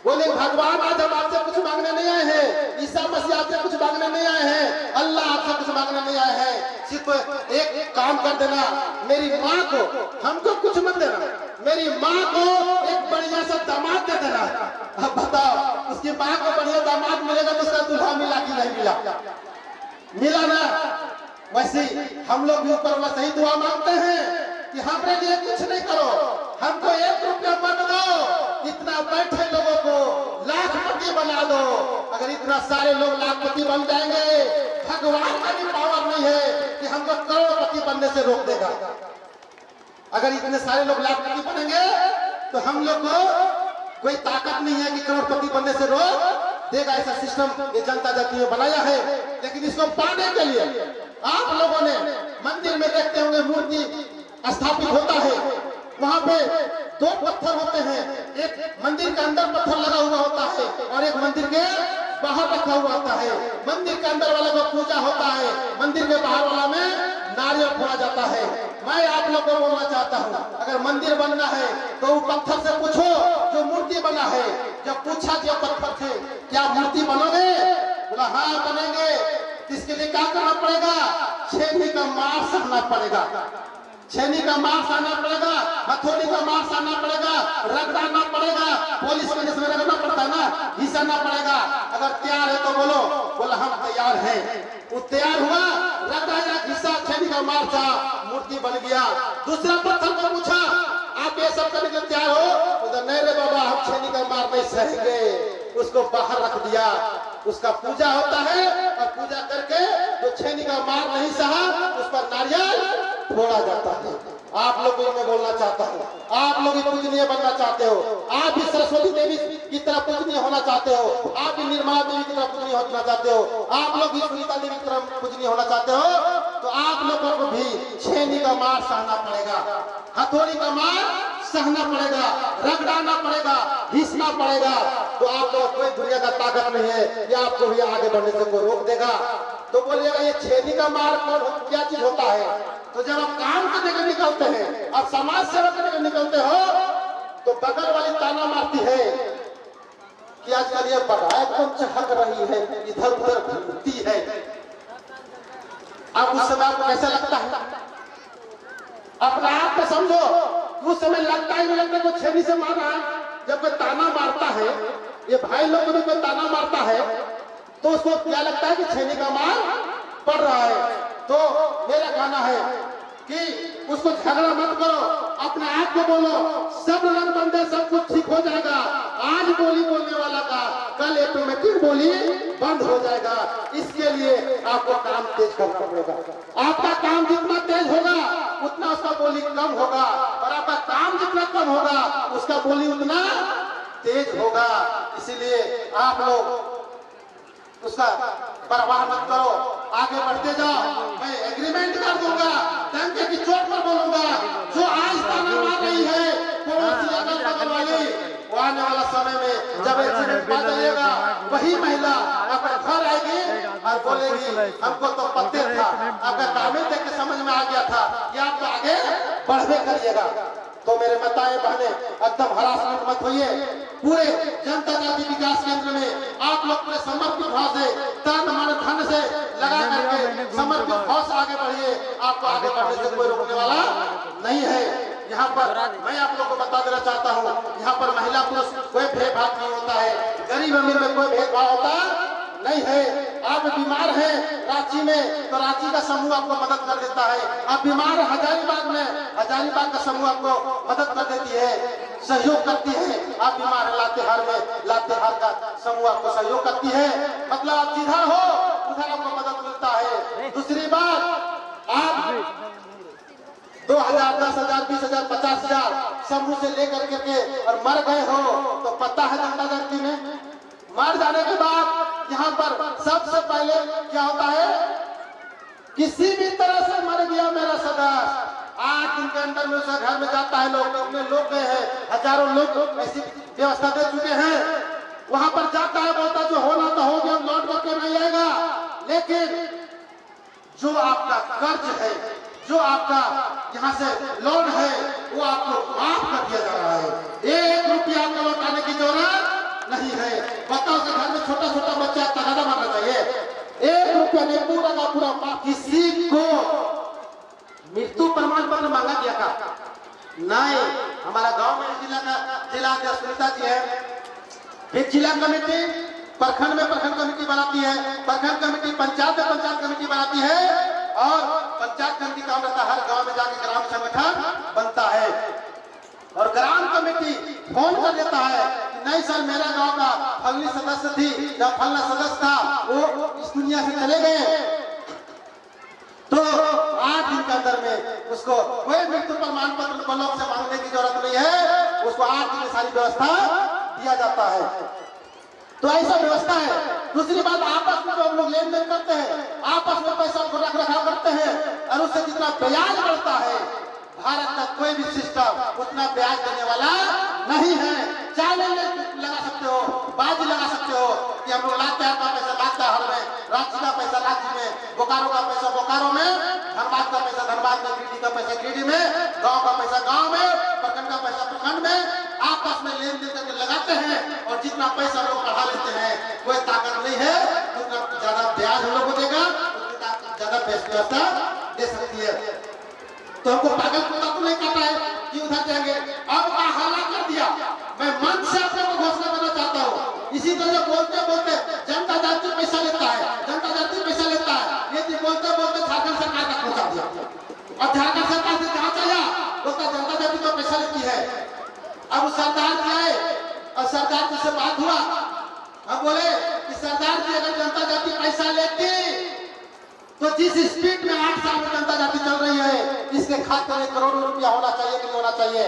बोले भगवान आज हम आपसे कुछ मांगने नहीं आए हैं, ईसा मसीह आपसे कुछ मांगने नहीं आए हैं, अल्लाह आपसे कुछ मांगने नहीं आए हैं, सिर्फ एक काम कर देना, मेरी माँ को, हमको कुछ मत देना, मेरी माँ को एक बढ़िया सब दामाद दे देना। अब बताओ उसकी माँ को बढ़िया दामाद मिलेगा तो उसका दूल्हा मिला कि नहीं मिला? मिला ना। वैसे हम लोग भी ऊपर वाला सही दुआ मांगते हैं कि हमारे लिए कुछ नहीं करो, हमको 1 रुपया मत दो, इतना बैठे लोगों को लाखपति बना दो। अगर इतना सारे लोग लाखपति बन जाएंगे, भगवान का भी पावर नहीं है कि हमको करोड़पति बनने से रोक देगा। अगर इतने सारे लोग लाखपति बनेंगे तो हम लोग को कोई ताकत नहीं है कि करोड़पति बनने से रोक देगा। ऐसा सिस्टम ये जनता दल ने बनाया है। लेकिन इसको पाने के लिए आप लोगों ने मंदिर में देखते होंगे मूर्ति स्थापित होता है, वहां पे 2 पत्थर होते हैं, एक मंदिर के अंदर पत्थर लगा हुआ होता है और एक मंदिर के बाहर रखा हुआ होता है। मंदिर के अंदर वाला को पूजा होता है, मंदिर के बाहर वाला में नारियल फोड़ा जाता है। मैं आप लोगों को बोलना चाहता हूँ, अगर मंदिर बनना है तो वो पत्थर से पूछो जो मूर्ति बना है। जब पूछा कि पत्थर से क्या मूर्ति बनोगे, बोला हाँ बनेंगे। इसके लिए क्या करना पड़ेगा? छेनी का मार सहना पड़ेगा, छेनी का मार सहना पड़ेगा, हथौड़ी का मार सहना पड़ेगा, रगड़ाना पड़ेगा, पुलिस के जैसे रगड़ना पड़ता है ना, घिसाना पड़ेगा। अगर तैयार है तो बोलो, बोला हम तैयार हैं। वो तैयार हुआ, रगड़ा घिसा, छेनी का मार था, मूर्ति बन गया। दूसरा पत्थर को पूछा आप ये सब करने के तैयार हो? तो नहीं रे बाबा हम छेनी का मार नहीं सहेंगे। उसको बाहर रख दिया, उसका पूजा होता है और पूजा करके जो छेनी का मार नहीं सहा उस पर नारियल फोड़ा जाता है। आप लोगों को मैं बोलना चाहता हूँ, आप लोग पूजनीय बनना चाहते हो, आप भी सरस्वती देवी की तरह पूजनीय होना चाहते हो, आप भी निर्मला देवी की तरह पूजनीय होना चाहते हो, आप लोग भी सुनीता देवी की तरह पूजनीय होना चाहते हो, तो आप लोगों को भी छेनी का मार सहना पड़ेगा, हथौड़ी का मार सहना पड़ेगा, रगड़ाना पड़ेगा, घिसना पड़ेगा। तो आपको कोई दुनिया का ताकत नहीं है कि आपको भी आगे बढ़ने से कोई रोक देगा। तो बोलिएगा ये छेनी का मार क्या चीज होता है? तो जब आप काम करने के निकलते हैं, आप समाज सेवा करने के निकलते हो, तो बगल वाली ताना मारती है कि आजकल ये पढ़ाई कौन चहक रही है, इधर उधर घूमती है। अब उस समय आपको कैसा लगता है? अपने आप को समझो, उस समय लगता ही नहीं लगता को छेनी से मार रहा है। जब कोई ताना मारता है, ये भाई लोग को भी कोई ताना मारता है तो उसको क्या लगता है कि छेनी का मार पड़ रहा है। तो मेरा कहना है कि उसको झगड़ा मत करो, अपने आप को बोलो सब रंग बंदे, सब कुछ ठीक हो जाएगा। आज बोली बोलने वाला का कल ऑटोमेटिक बोली बंद हो जाएगा। इसके लिए आपको काम तेज करना पड़ेगा। आपका काम जितना तेज होगा उतना उसका बोली कम होगा, और आपका काम जितना कम होगा उसका बोली उतना तेज होगा। इसीलिए आप लोग उसका परवाह मत करो, आगे बढ़ते जाओ। मैं एग्रीमेंट कर दूंगा, डंके की चोट पर बोलूंगा, जो आज ताना मार रही है पड़ोसी अगल बगल वाली, वो आने वाला समय में जब एक्सीडेंट पा जाएगा वही महिला अपने घर आएगी और बोलेगी हमको तो पत्ते था, आपका काबिल देख के समझ में आ गया था कि आप तो आगे बढ़वे करिएगा। तो मेरे माताएं बहने एकदम हरासमेंट मत होइए। पूरे जनता जाति विकास केंद्र में आप लोग पूरे समर्पित भाव से, तन मन धन से लगा करके समर्पित भाव से आगे बढ़िए। आपको आगे बढ़ने से कोई रोकने वाला नहीं है। यहाँ पर मैं आप लोग को बता देना चाहता हूँ, यहाँ पर महिला पुरुष कोई भेदभाव नहीं होता है, गरीब अमीर में कोई भेदभाव होता नहीं है। आप बीमार हैं रांची में तो रांची का समूह आपको मदद कर देता है। आप बीमार हजारीबाग में, हजारीबाग का समूह आपको मदद कर देती है, सहयोग करती है। आप बीमार है लातेहार में, लातेहार का समूह आपको सहयोग करती है। मतलब आप जिधर हो उधर आपको मदद मिलता है। दूसरी बात, आप 2000, 10,000, 20,000, 50,000 समूह से लेकर के और मर गए हो तो पता है जनता दल में मर जाने के बाद यहाँ पर सबसे पहले क्या होता है? किसी भी तरह से मर गया मेरा सदस्य, 8 दिन के अंदर में उसका घर में जाता है। लोग अपने लोग गए हैं, हजारों लोग ऐसी व्यवस्था दे चुके हैं। वहां पर जाता है, बोलता जो होना तो हो गया, लौट करके नहीं आएगा। लेकिन जो आपका कर्ज है, जो आपका यहाँ से लोन है, वो आपको माफ कर दिया जा रहा है। 1 रुपया आपको लौटाने की जरूरत नहीं है। बताओ कि घर में छोटा छोटा बच्चा तगादा मारना चाहिए? 1 रुपया नहीं, पूरा का पूरा माफ। किसी को मृत्यु प्रमाण पत्र मांगा गया का नहीं। हमारा गांव में जिला जिला अध्यक्ष सुनीता जी है। फिर जिला कमेटी प्रखंड में प्रखंड कमेटी बनाती है, प्रखंड कमेटी पंचायत में पंचायत कमेटी बनाती है, और पंचायत कमेटी काम रहता है हर गांव में जाके ग्राम संगठन बनता है। और ग्राम कमेटी फोन कर देता है कि नहीं सर मेरा गांव का फलनी सदस्य थी, जब फलना सदस्य था वो इस दुनिया से चले गए, तो 8 दिन के अंदर में उसको कोई मृत्यु प्रमाण पत्र ब्लॉक से मांगने की जरूरत नहीं है, उसको 8 दिन में सारी व्यवस्था दिया जाता है। तो ऐसा व्यवस्था है। दूसरी बात, आपस में जो हम लोग लेन देन करते हैं, आपस में पैसा को रख रखाव करते हैं, और उससे जितना ब्याज बढ़ता है, भारत का कोई भी सिस्टम उतना ब्याज देने वाला नहीं है। चाहे लगा सकते हो, बाजी लगा सकते हो कि हम लोग लातेहार का पैसा लातेहार में, रांची का पैसा रांची में, बोकारो का पैसा बोकारो में, धनबाद का पैसा धनबाद में, गिरिडीह का पैसा गिरिडीह में, गांव का पैसा गांव में, प्रखंड का पैसा प्रखंड में, आपस में लेन देन करके लगाते हैं, और जितना पैसा लोग बढ़ा लेते हैं, कोई ताकत नहीं है उतना ज्यादा ब्याज हम लोग को देगा, उतना ज्यादा व्यवस्था दे सकती है। तो हमको पागल कुत्ता तो नहीं कहता है कि उधर जाएंगे। अब हल्ला कर दिया, मैं मंच से आपको घोषणा करना चाहता हूँ। इसी तरह बोलते बोलते जनता जाति पैसा लेता है, जनता जाति पैसा लेता है, ये बोलते बोलते झारखंड सरकार तक पहुंचा दिया। और झारखंड सरकार से कहा चाहिए बोलता जनता जाति तो पैसा लेती है। अब सरदार जी आए और सरदार जी से बात हुआ, हम बोले कि सरदार जी अगर जनता जाति पैसा लेती तो जिस स्पीड में 8 साल में जनता जाति चल रही है, इसके खाते में करोड़ों रुपया होना चाहिए कि नहीं होना चाहिए,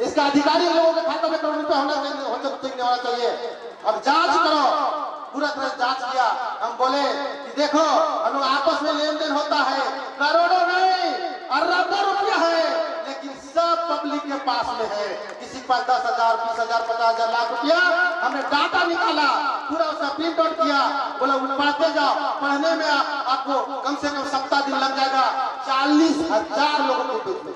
इसका अधिकारी लोगों के खाते में करोड़ रुपया होना चाहिए। अब जांच करो, पूरा तरह जांच किया। हम बोले कि देखो हम लोग आपस में लेन देन होता है, करोड़ों नहीं अरबों रुपया है, लेकिन सब पब्लिक के पास में है। किसी के पास 10,000 20,000 50,000 लाख रुपया, हमने डाटा निकाला, पूरा उसका प्रिंट आउट किया, बोला पढ़ते जाओ, पढ़ने में आपको कम से कम 7 दिन लग जाएगा। 40,000 लोगों के बीच में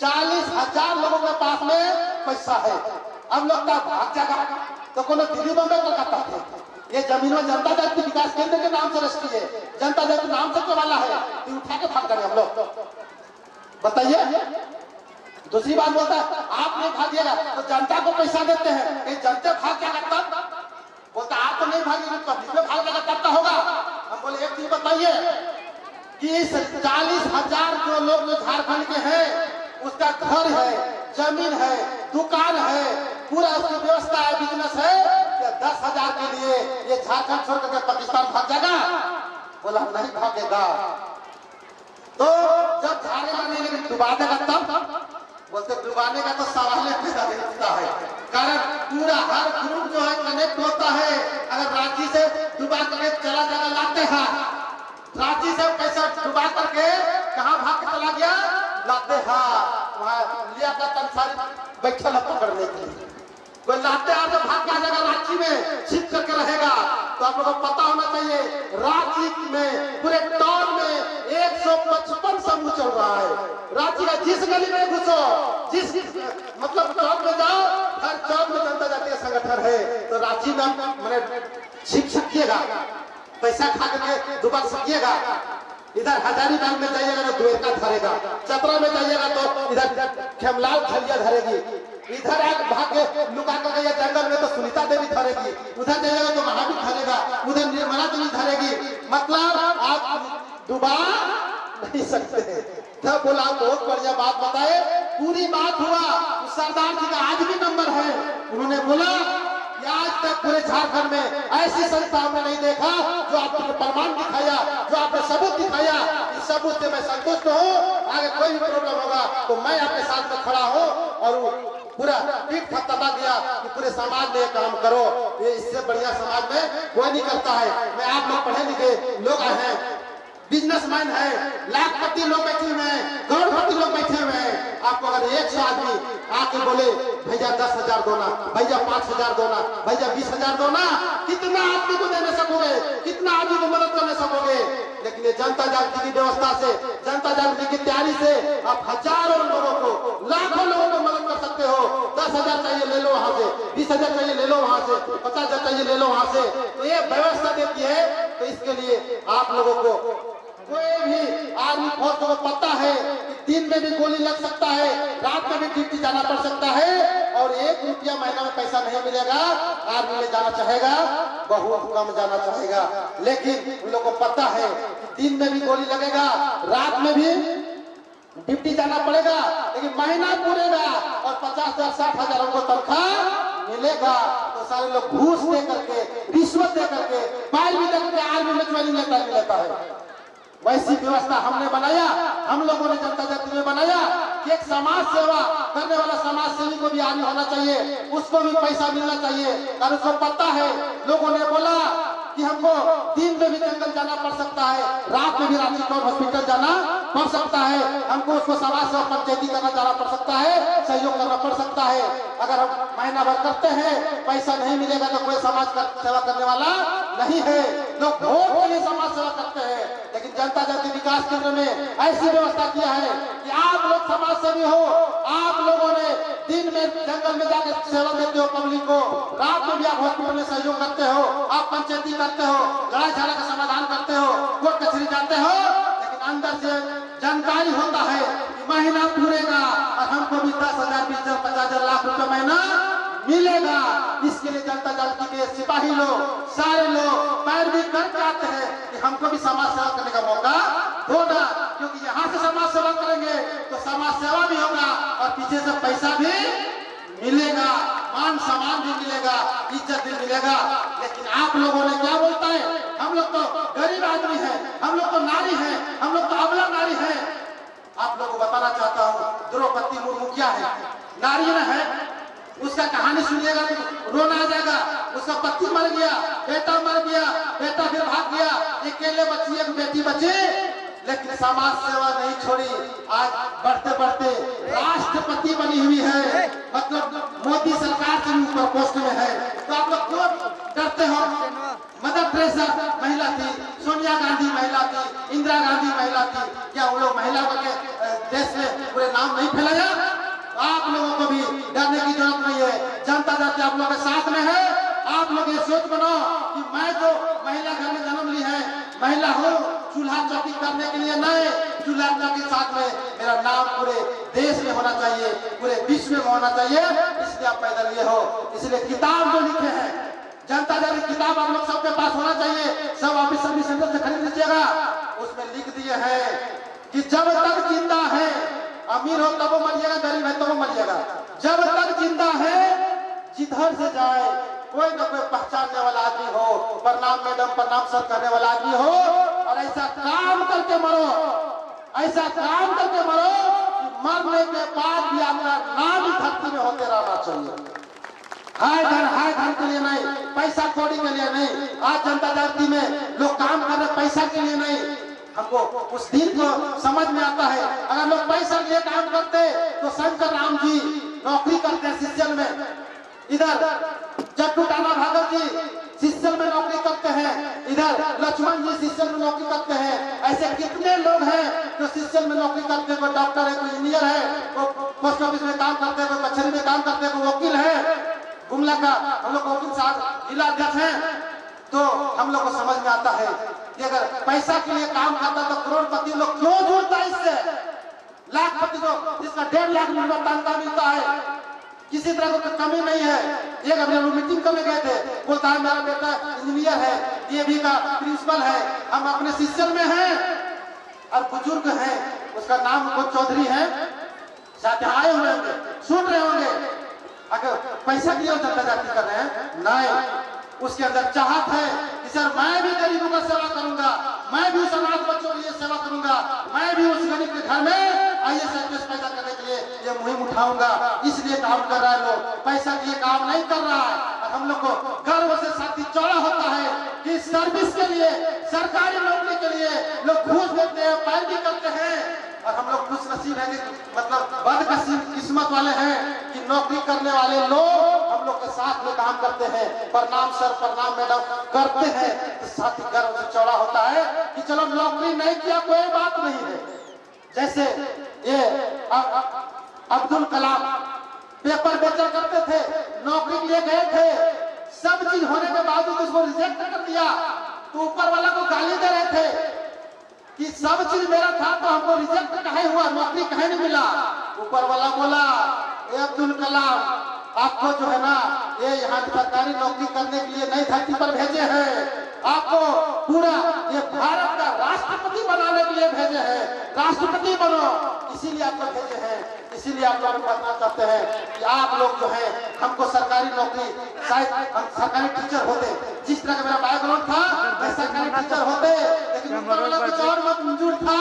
40,000 लोगों के पास में पैसा है। अब लोग का भाग जाएगा तो कोनो दिल्ली बम्बई कलकत्ता थे, ये जमीनों जनता जाति विकास केंद्र के नाम से रजिस्ट्री है, जनता जाति नाम से तो वाला है, तो उठा के भाग करें हम लोग, बताइए। दूसरी बात बोलता है आप नहीं भागिएगा तो जनता को पैसा देते हैं, ये जनता भाग क्या करता, बोलता आप तो नहीं भागेंगे पब्लिक में भाग लगा करता होगा। हम बोले एक चीज बताइए कि इस 40,000 जो लोग जो झारखंड के हैं, उसका घर है, जमीन है, दुकान है, पूरा उसकी व्यवस्था है, बिजनेस है, क्या 10,000 के लिए ये झारखंड छोड़ करके पाकिस्तान भाग जाएगा? बोला नहीं भागेगा। तो जब भागेगा नहीं, लेकिन डुबा देगा तब, बोलते डुबाने का तो सवाल पैदा होता है, कारण पूरा हर ग्रुप जो है कनेक्ट होता है। अगर रांची से डुबा करके चला जाएगा लातेहार, रांची से पैसा डुबा करके कहाँ भाग के चला गया? लातेहार, वहाँ लियाकत अंसारी बैठल है पकड़ने के लिए। कोई लातेहार से भाग के आ जाएगा रांची में छिप करके रहेगा। तो आप लोगों को पता होना चाहिए रांची में पूरे टाउन में 155 समूह चल रहा है। रांची का जिस गली में घुसो, जिस मतलब चौक में जाओ, हर चौक में जनता जाति का संगठन है। तो रांची में मैंने छिप सकिएगा, पैसा खा करके दुबक सकिएगा। इधर हजारीबाग में जाइएगा तो द्वेरका धरेगा, चतरा में जाइएगा तो इधर खेमलाल धरिया धरेगी, इधर आग भाग के लुका कर गया जंगल में तो सुनीता देवी धरेगी, उधर जाइएगा तो महावीर धरेगा, उधर निर्मला देवी धरेगी। मतलब आप डुबा नहीं सकते। तब बोला बहुत बढ़िया बात बताए, पूरी बात हुआ। सरदार जी का आज भी नंबर है। उन्होंने बोला कि आज तक पूरे झारखंड में ऐसी संस्था हमने नहीं देखा जो आपने प्रमाण दिखाया, जो आपने सबूत दिखाया। इस सबूत से मैं संतुष्ट हूँ। आगे कोई भी प्रॉब्लम होगा तो मैं आपके साथ में खड़ा हूँ। और पूरा पीठ थपथपा गया कि पूरे समाज में काम करो, ये इससे बढ़िया समाज में कोई नहीं करता है। मैं आप लोग पढ़े लिखे लोग हैं, बिजनेसमैन है, लाखपति लोग बैठे हुए हैं, करोड़पति लोग बैठे हुए हैं। आपको अगर 100 आदमी आके बोले भैया 10,000 दो ना, भैया 5,000 दो ना, भैया 20,000 दो ना, कितना आदमी को देने सकोगे, कितना आदमी को मदद करने सकोगे? लेकिन ये जनता जागृति की व्यवस्था से, जनता जागृति की तैयारी से आप हजारों लोगों को, लाखों लोगों को मदद कर सकते हो। 10,000 चाहिए ले लो वहां से, 20,000 चाहिए ले लो वहां से, 50,000 चाहिए ले लो वहां से। तो ये व्यवस्था देती है। तो इसके लिए आप लोगों को, कोई भी आर्मी फोर्स को पता है कि दिन में भी गोली लग सकता है, रात में भी ड्यूटी जाना पड़ सकता है, और 1 रुपया महीना में पैसा नहीं मिलेगा, आर्मी में जाना चाहेगा, बहुत कम जाना चाहेगा। लेकिन उन लोगों को पता है कि दिन में भी गोली लगेगा, रात में भी ड्यूटी जाना पड़ेगा, लेकिन महीना पूरेगा और 50,000 60,000 उनको तनख्वाह मिलेगा। तो सारे लोग घूस दे करके, रिश्वत दे करके, फाइल भी दे करके आर्मी में ज्वाइनिंग लेता है। वैसी व्यवस्था हमने बनाया, हम लोगों ने जनता जनार्दन में बनाया कि एक समाज सेवा करने वाला समाज सेवी को भी आर्मी होना चाहिए, उसको भी पैसा मिलना चाहिए। और उसको पता है, लोगों ने बोला कि हमको दिन में भी जंगल जाना पड़ सकता है, रात में भी रांची कोर्ट हॉस्पिटल जाना पड़ सकता है, हमको उसको समाज सेवा पंचायती करना जाना पड़ सकता है, सहयोग करना पड़ सकता है। अगर हम महीना भर करते हैं, पैसा नहीं मिलेगा तो कोई समाज सेवा करने वाला नहीं है। लोग वोट के लिए समाज सेवा करते हैं, लेकिन जनता जनार्दन विकास केंद्र में ऐसी व्यवस्था किया है कि आप लोग समाज सेवी हो, आप लोगों ने दिन में जंगल में जाकर सेवा देते हो पब्लिक को, रात में भी आप हॉस्पिटल में सहयोग करते हो, आप पंचायती करते हो, लड़ाई झगड़ा का समाधान करते हो, कोर्ट कचहरी जाते हो, लेकिन अंदर से जानकारी होता है कि महीना पूरेगा और हमको भी 10,000 20,000 50,000 लाख रुपए महीना मिलेगा। इसके लिए जनता जनार्दन के सिपाही लोग, सारे लोग पैरवी करके आते हैं कि हमको भी समाज सेवा करने का मौका दो ना, क्योंकि यहाँ से समाज सेवा करेंगे तो समाज सेवा भी होगा और पीछे से पैसा भी मिलेगा, मान सम्मान भी मिलेगा, इज्जत भी मिलेगा। लेकिन आप लोगों ने क्या बोलता है, हम लोग तो गरीब आदमी हैं, हम लोग तो नारी हैं, हम लोग तो अबला नारी हैं। आप लोगों को बताना चाहता हूँ, द्रौपदी मुर्मू क्या है, नारी न है। उसका कहानी सुनिएगा तो रोना आ जाएगा। उसका पति मर गया, बेटा मर गया, बेटा फिर भाग गया, अकेले बची, एक बेटी बची, लेकिन समाज सेवा नहीं छोड़ी। आज बढ़ते बढ़ते राष्ट्रपति बनी हुई है, मतलब मोदी सरकार से ऊपर पोस्ट में है। तो आप लोग क्यों डरते हो? मदर टेरेसा महिला थी, सोनिया गांधी महिला थी, इंदिरा गांधी महिला थी, क्या वो लोग महिला के देश में पूरे नाम नहीं फैलाया? आप लोगों को भी डरने की जरूरत नहीं है। जनता जनार्दन आप लोगों के साथ में है। आप लोग ये सोच बनाओ कि मैं जो महिला घर में जन्म ली है, महिला हूँ, चूल्हा चौकी करने के लिए नहीं, चूल्हा चौकी साथ में मेरा नाम पूरे देश में होना चाहिए, पूरे विश्व में होना चाहिए, इसलिए आप पैदा लिए हो। इसलिए किताब जो लिखे हैं, जनता जनार्दन किताब आप लोग सबके पास होना चाहिए, सब ऑफिस सर्विस सेंटर से खरीद लीजिएगा। उसमें लिख दिए हैं कि जब तक जिंदा है, अमीर हो तब वो मरिएगा, गरीब है तब वो मरिएगा, जब तक जिंदा है जिधर से जाए कोई न कोई पहचानने वाला आदमी हो, प्रणाम मैडम प्रणाम सर करने वाला आदमी हो, और ऐसा काम करके मरो, ऐसा काम करके मरो कि मरने के बाद भी आपका नाम धरती में होते रहना चाहिए। हाय धन के लिए नहीं, पैसा कौड़ी के लिए नहीं। आज जनता जनार्दन में लोग काम कर रहे पैसा के लिए नहीं। हमको उस दिन को समझ में आता है, अगर लोग पैसा के लिए काम करते तो शंकर राम जी नौकरी करते हैं सिस्टम में, इधर जट्टू टाना भागवत जी सिस्टम में नौकरी करते हैं, इधर लक्ष्मण जी सिस्टम में नौकरी करते हैं। ऐसे कितने लोग हैं जो सिस्टम में नौकरी करते हैं, कोई डॉक्टर है, कोई इंजीनियर है, कोई पोस्ट ऑफिस में काम करते हैं, कोई कचहरी में काम करते हैं, कोई वकील है। गुमला का हम लोग वकील साहब जिला अध्यक्ष हैं, तो हम लोग को समझ में आता है कि अगर पैसा के लिए काम करता तो करोड़पति लोग क्यों जुड़ता है इससे। लाखपति को जिसका 1.5 लाख तनख्वाह मिलता है, किसी तरह की कमी नहीं है। एक अभी हम मीटिंग करने गए थे, बोलता है मेरा बेटा इंजीनियर है, डीएवी का प्रिंसिपल है, हम अपने सिस्टम में हैं, और बुजुर्ग है, उसका नाम को चौधरी है, साथ आए हुए होंगे, सुन रहे होंगे। अगर पैसा के लिए जनता जनार्दन कर रहे हैं, नहीं, उसके अंदर चाहत है कि सर मैं भी गरीबों का सेवा करूंगा, मैं भी उस अनाथ बच्चों के लिए सेवा करूंगा, मैं भी उस गरीब के घर में IAS पैदा करने के लिए ये मुहिम उठाऊंगा। इसलिए काम कर रहा है लोग, पैसा के लिए काम नहीं कर रहा है। और हम लोग को गर्व से साथी चौड़ा होता है कि सर्विस के लिए, सरकारी नौकरी के लिए लोग घूस देते हैं, पैरवी करते हैं। और हम लोग खुश नसीब है, मतलब बदकिस्मत वाले हैं कि नौकरी करने वाले लोग हम लोग के साथ में काम करते हैं, प्रणाम सर प्रणाम मैडम करते हैं, तो साथी गर्व से चौड़ा होता है कि चलो नौकरी नहीं किया कोई बात नहीं है। जैसे ये अब्दुल कलाम पेपर बेचा करते थे, नौकरी के लिए गए थे, सब चीज होने के बावजूद उसको रिजेक्ट कर दिया, तो ऊपर वाला को गाली दे रहे थे कि सब चीज मेरा था तो हमको रिजेक्ट कहे हुआ, नौकरी कहे नहीं मिला। ऊपर वाला बोला, ए अब्दुल कलाम, आपको जो है ना ये यहाँ सरकारी नौकरी करने के लिए नई धरती पर भेजे हैं, आपको पूरा ये भारत का राष्ट्रपति बनाने के लिए भेजे हैं, राष्ट्रपति बनो इसीलिए आपको भेजे हैं। इसीलिए आप लोग बताना चाहते हैं कि आप लोग जो है हमको सरकारी नौकरी, शायद हम सरकारी टीचर होते, जिस तरह का मेरा बैकग्राउंड था मैं सरकारी टीचर होते, लेकिन ऊपर वाला कुछ और मत मंजूर था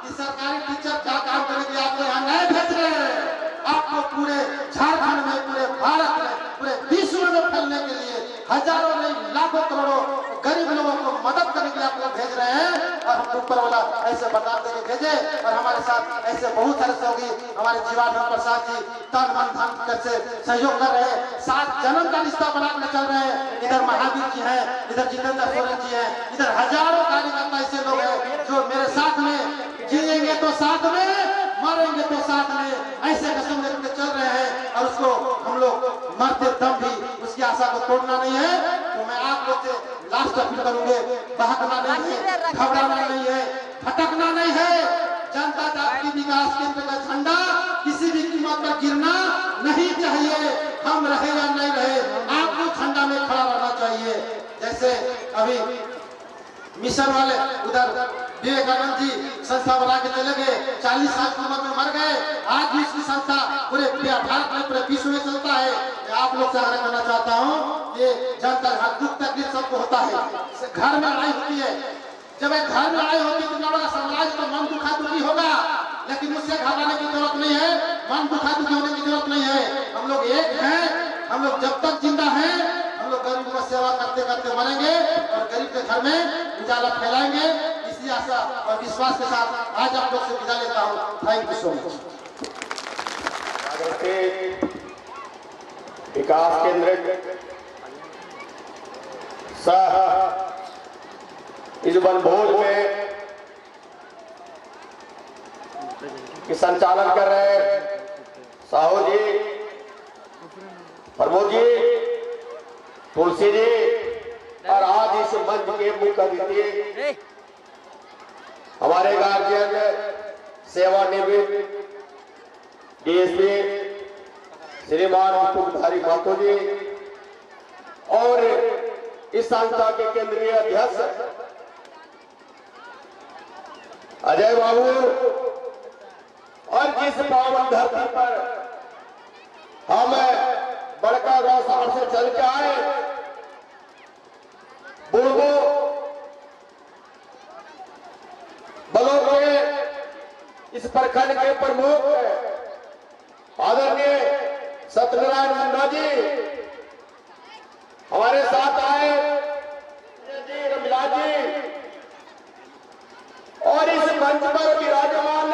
कि सरकारी टीचर क्या काम करेंगे, आपको यहाँ नहीं भेज रहे हैं। आपको पूरे झारखंड में, पूरे भारत में, पूरे विश्व में फैलने के लिए हजारों नहीं लाखों करोड़ों गरीब लोगों को मदद करने के लिए आप लोग भेज रहे हैं। और हम ऊपर वाला ऐसे बता देके भेजे, और हमारे साथ ऐसे बहुत सारे सहयोगी हमारे जीवानंद प्रसाद जी तन मन धन से सहयोग कर रहे हैं, साथ जन्म का रिश्ता बनाकर चल रहे हैं। इधर महावीर जी हैं, इधर जितेंद्र सोरेन जी हैं, इधर हजारों कार्यकर्ता ऐसे लोग हैं जो मेरे साथ में जिएंगे तो साथ में, मरेंगे तो साथ में, ऐसे कसम लेकर चल रहे हैं। और उसको हम लोग मरते दम भी उसकी आशा को तोड़ना नहीं है। तो मैं आप लोग से लास्ट अपील करूंगे, बहकना नहीं है, घबराना नहीं है, भटकना नहीं है। जनता दल विकास केंद्र का झंडा किसी भी कीमत पर गिरना नहीं चाहिए। हम रहे या नहीं रहे, आपको झंडा में खड़ा रहना चाहिए। जैसे अभी मिशन वाले उधर विवेकानंद जी संस्था बना के चले गए, 40 साल की उम्र में मर गए, आज भी इसकी संस्था पूरे भारत में, पूरे विश्व में चलता है। आप लोग से आग्रह करना चाहता हूँ, ये जनता दुख तकलीफ सबको होता है, घर में लड़ाई होती है, जब एक घर में लड़ाई होती है तो बड़ा समाज तो मन दुखा दुखी होगा, लेकिन मुझसे घबराने की जरूरत नहीं है, मन दुखा दुखी होने की जरूरत नहीं है। हम लोग एक हैं, हम लोग जब तक जिंदा हैं हम लोग गरीब को सेवा करते करते मरेंगे और गरीब के घर में उजाला फैलाएंगे। इसी आशा और विश्वास के साथ आज आप लोग से विदा लेता हूँ। Thank you so much. विकास केंद्र सह इस वनभोज में संचालन कर रहे साहू जी, प्रमोद जी, तुलसी जी, और आज इस मंच के मुख्य अतिथि हमारे गार्जियन सेवानिवृत्त डीएसपी श्रीमान मुकुटधारी महतो जी और इस संस्था के केंद्रीय अध्यक्ष अजय बाबू, और जिस पावन धरती पर हम बड़का गौशाला से चल के आए, बुढ़बो बलों के इस प्रखंड के प्रमुख आदरणीय सत्यनारायण मुंडा जी हमारे साथ आए, जी रविलाल जी, और इस मंच पर विराजमान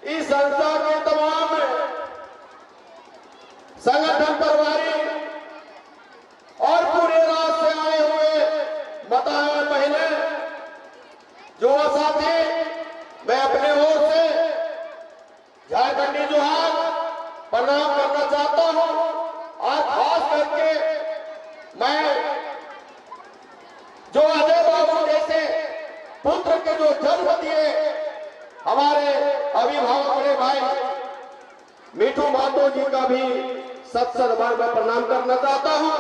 इस संस्था के तमाम संगठन प्रभारी और पूरे राज्य से आए हुए बताए पहले जो साथी, मैं अपने ओर से झारखंडी जोहार प्रणाम करना चाहता हूं। और खास करके मैं जो अजय बाबू जैसे पुत्र के जो जन्म दिए हमारे अभिभावक बड़े भाई मीठू महतो जी का भी सत बार मैं प्रणाम करना चाहता हूं,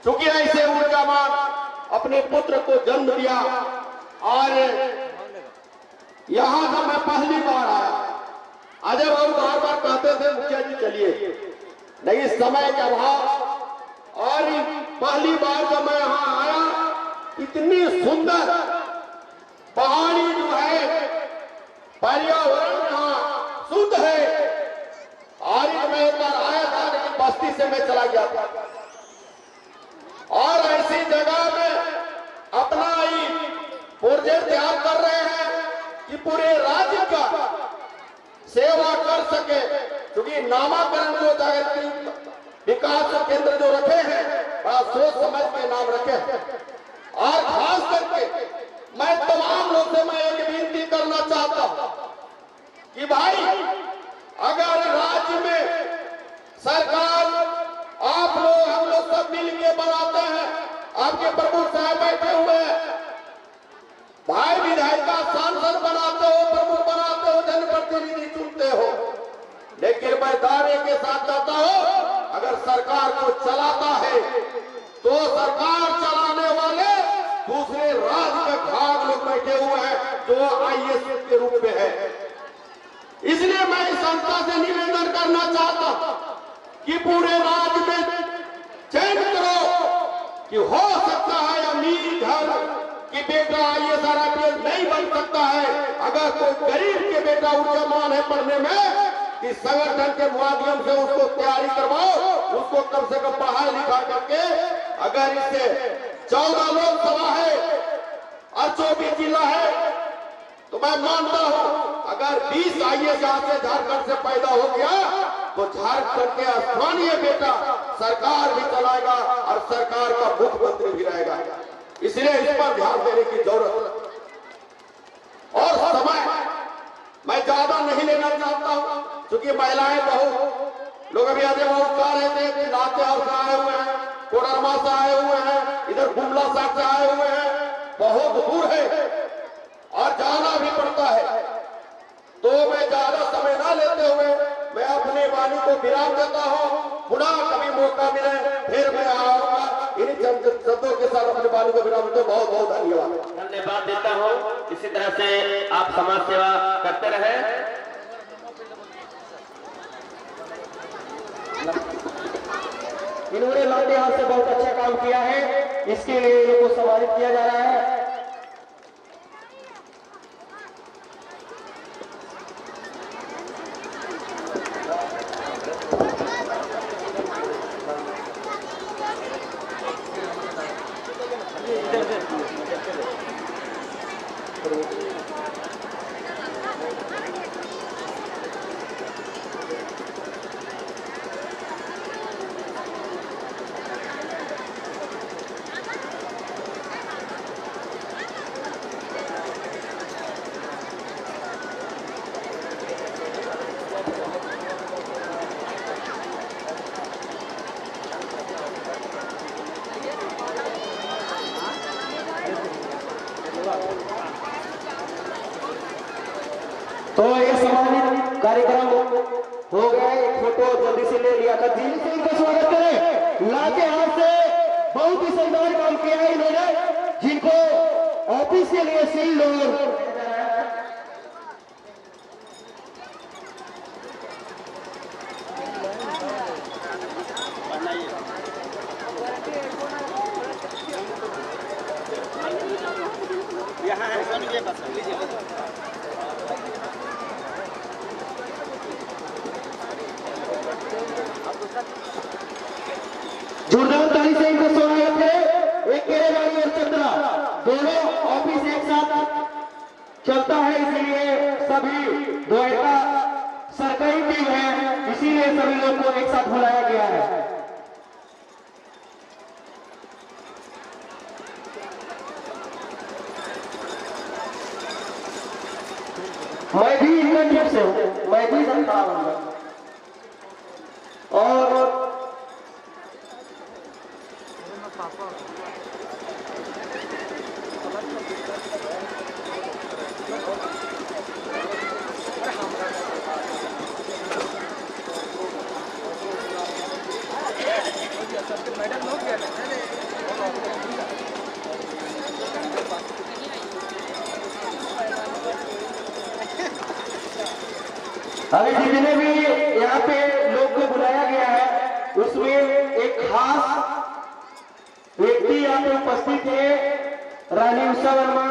क्योंकि ऐसे ऊर्जावान अपने पुत्र को जन्म दिया। और यहां से मैं पहली बार आया, अजय बाबू बार बार कहते थे मुखिया जी चलिए, नहीं समय का अभाव, और पहली बार जब मैं यहां आया इतनी सुंदर पहाड़ी जो है, पर्यावरण यहाँ शुद्ध है। और मैं एक बार आया था लेकिन बस्ती से मैं चला गया था, और ऐसी जगह में अपना ही प्रोजेक्ट तैयार कर रहे हैं कि पूरे राज्य का सेवा कर सके, क्योंकि नामाकरण जो जागृति विकास केंद्र जो रखे हैं बड़ा सोच समझ के नाम रखे हैं। और खास करके मैं तमाम लोग से मैं एक विनती करना चाहता हूं कि भाई अगर राज्य में सरकार आप लोग हम लोग सब मिल के बनाते हैं, आपके प्रमुख साहब बैठे हुए भाई विधायिका सांसद बनाते हो, प्रमुख बनाते हो, जनप्रतिनिधि चुनते हो, लेकिन मैं दावे के साथ कहता हूं सरकार को चलाता है तो सरकार चलाने वाले दूसरे राज्य में भाग लोग बैठे हुए हैं जो आईएएस के रूप में है। इसलिए मैं इस संस्था से निवेदन करना चाहता कि पूरे राज्य में चयन करो कि हो सकता है अमीर घर कि बेटा आईएएस आईपीएस नहीं बन सकता है। अगर कोई गरीब के बेटा ऊर्जामान है पढ़ने में कि संगठन के माध्यम से उसको तैयारी करवाओ, उसको कम से कम पढ़ा लिखा करके अगर इससे 14 लोकसभा है और 24 जिला है तो मैं मानता हूं अगर 20 आईएएस यहाँ से झारखंड से पैदा हो गया तो झारखंड के स्थानीय बेटा सरकार भी चलाएगा और सरकार का मुख्यमंत्री भी रहेगा। इसलिए इस पर ध्यान देने की जरूरत है। और समय मैं ज्यादा नहीं लेना चाहता हूं क्योंकि महिलाएं बहुत लोग अभी आधे बहुत कह रहे थे कि लातेहार से आए हुए हैं, कोडरमा से आए हुए हैं, इधर गुमला साइड से आए हुए हैं, बहुत दूर है और जाना भी पड़ता है। तो मैं ज्यादा समय ना लेते हुए मैं अपने वाणी को विराम देता हूं। पुनः कभी मौका मिले फिर मैं आऊंगा। इन्हीं चंद शब्दों के साथ अपने वाणी को विराम देता हूं। बहुत बहुत धन्यवाद देता हूं। इसी तरह से आप समाज सेवा करते रहे। इन्होंने लातेहार से बहुत अच्छा काम किया है, इसके लिए इनको सम्मानित किया जा रहा है। तो ये सम्मानित कार्यक्रम हो गया। एक फोटो जल्दी से ले लिया था। दिल से इनका स्वागत करें। लातेहार से बहुत ही शानदार काम किया है इन्होंने, जिनको ऑफिस के लिए सील लोग जोरदार ताली से इनको स्वागत है। एक केरेवाड़ी और चंद्रा दोनों ऑफिस एक साथ चलता है, इसलिए सभी द्वारका सरकारी टीम है, इसीलिए सभी लोग को एक साथ बुलाया गया है। मैं भी इनका टीम से हूँ, मैं भी जनता हूँ और अभी जितने भी यहाँ पे लोग को बुलाया गया है उसमें एक खास व्यक्ति यहाँ पे उपस्थित है, रानी उषा वर्मा।